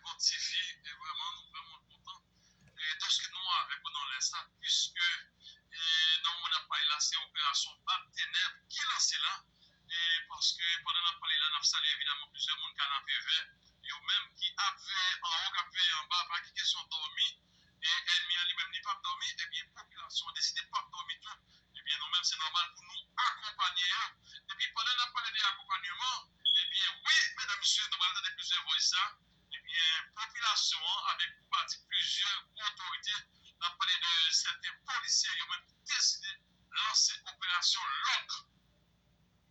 identifié et vraiment, nous vraiment contents. Et tout ce que nous avons dans l'instant, puisque dans mon appareil là, c'est opération Bat Ténèbres qui est lancée là. Et parce que pendant la parole là, nous avons salué évidemment plusieurs monde qui ont vert, et même qui avaient en haut, qui avaient en bas, pas de question dormi, et ennemi lui-même n'est pas dormi, et bien la population a décidé de ne pas dormir tout. Et bien nous-mêmes, c'est normal pour nous accompagner. Et puis pendant la parole d'accompagnement, et bien oui, mesdames et messieurs, nous allons donner plusieurs voix ça. Eh bien, population avec plusieurs autorités, on a parlé de certains policiers qui ont même décidé de lancer opération LOC.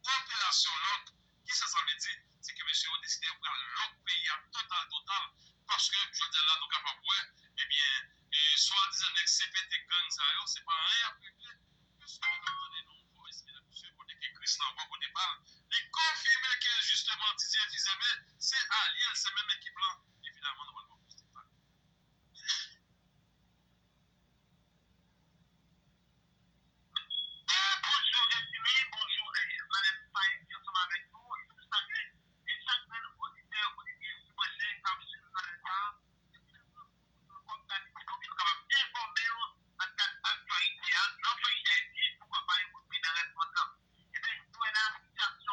Opération LOC, qui ça veut dire? C'est que monsieur a décidé de faire LOC pays à total, parce que, je dis là, nous capables, eh bien, soit disant que CPT gang, c'est pas rien à priver, puisque nous attendons nos voix, mesdames et messieurs, côté que Christ n'a pas côté balle, il confirme que justement, Didier Fizemé, c'est allié, c'est même équipe là, évidemment, nous allons plus de temps. Bonjour Estimé, bonjour Madame Paye qui est ensemble avec nous. Je salue et chaque auditeur, auditrice qui possède comme si nous avons ça. Comme ça, nous sommes capables d'informer dans cette actualité, dans le pays d'Haïti, pourquoi pas écouter dans le répondant. Et bien, nous avons une situation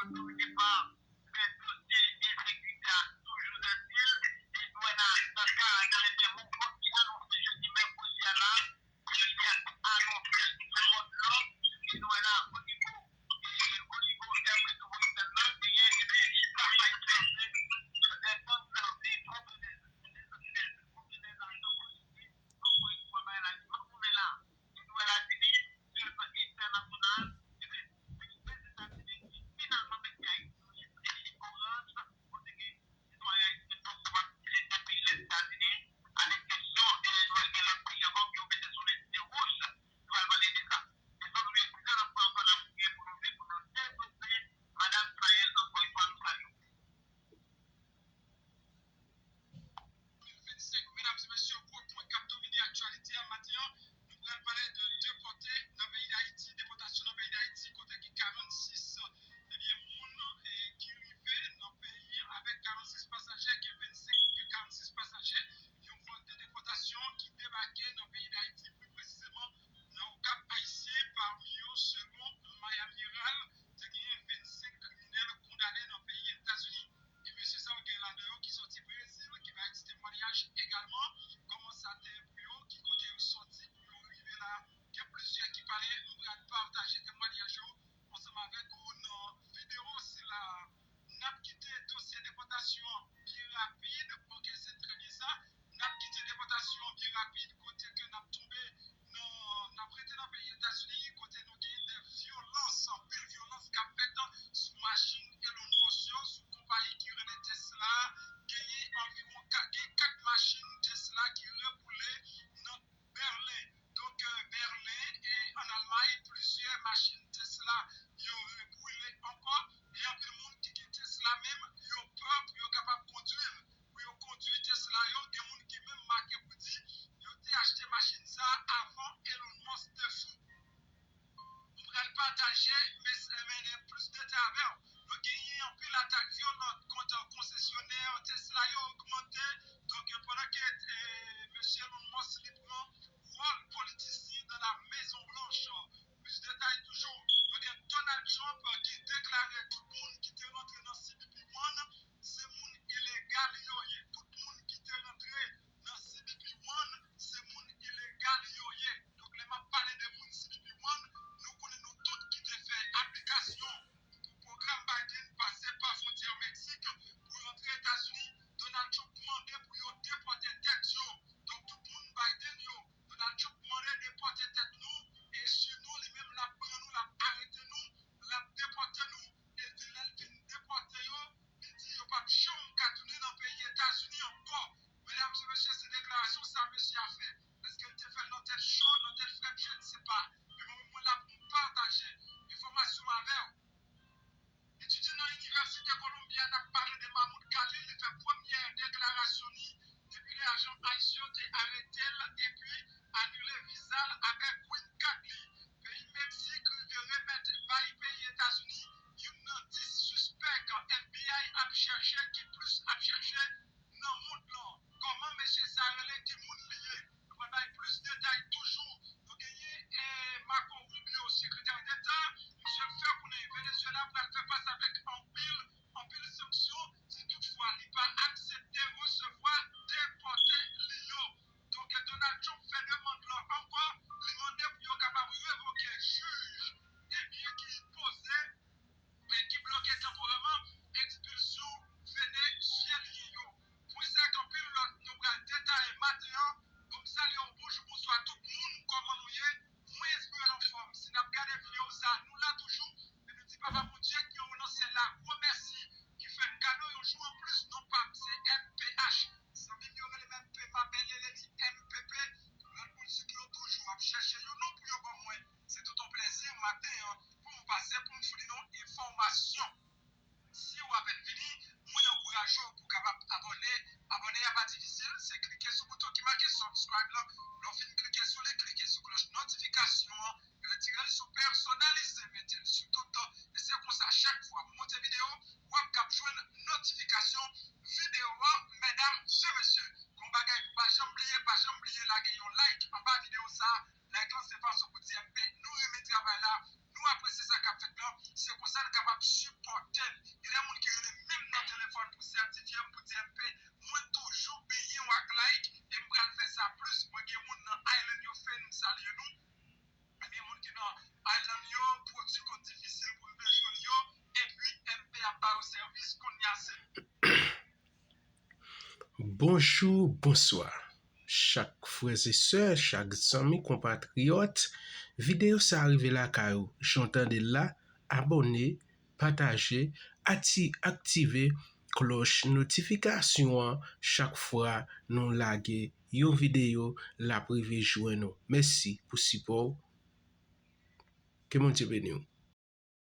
de départ, un dossier d'insécurité toujours utile. Et nous avons dans le cas, il y a des mouvements qui annoncent jeudi même aussi à là. FBI ap cherche, qui plus ap cherche, pral fè face avec en pile sanction si toutefois il pas accepté recevoir déporter Lio. Donc Donald Trump fait demande là encore, il demande pour yo capable révoquer juge et bien qui posait mais qui bloquait temporairement expulsion vénézuélien. Pour ça qu'en pile nous pral détailler maintenant. Donc salut bonjour bonsoir tout le monde comment nous y est. Moi espérons en forme. Si nous regardons vidéo ça nous là toujours et nous dit papa mon Dieu qui on c'est là remercie qui fait un cadeau un jour en plus non pas c'est MPH. Ça veut dire que les MP ma belle les dit MPP. L'autre monde qui ont toujours à chercher yo non pour yo bon moi. C'est tout un plaisir matin pour me passer pour me fournir une information. Si vous avez fini, moi encourage pour capable abonner. Abonner n'est pas difficile, c'est cliquer sur le bouton qui marque subscribe là. L'on finit cliquer sur cloche notification, le tirer sur personnalisé, mettez sur tout temps. Et c'est comme ça chaque fois monter vidéo, vous avez joindre notification vidéo, mesdames et messieurs. Comme bagaille pas jamais oublier la like en bas vidéo ça. Like c'est pas sur petit MP, nous remettons travail là. Nous apprécions ça qu'a fait là, c'est pour ça qu'on capable supporter. Il y a des gens qui ont même dans le téléphone pour certifier pour TMP. Moi toujours payer un like et me faire ça plus. Moi qui gens dans Island yo fait nous saluer nous. Et bien gens qui dans Island yo produit comme difficile pour version yo et puis MP a pas au service qu'on y a. Bonjour, bonsoir. Chaque frères et sœurs, chaque amis compatriotes, vidéo ça arrive là caillou. J'entendais là, abonner, partager, activer cloche notification chaque fois nous laguer une vidéo la privé joindre nous. Merci pour support. Que mon Dieu bénisse.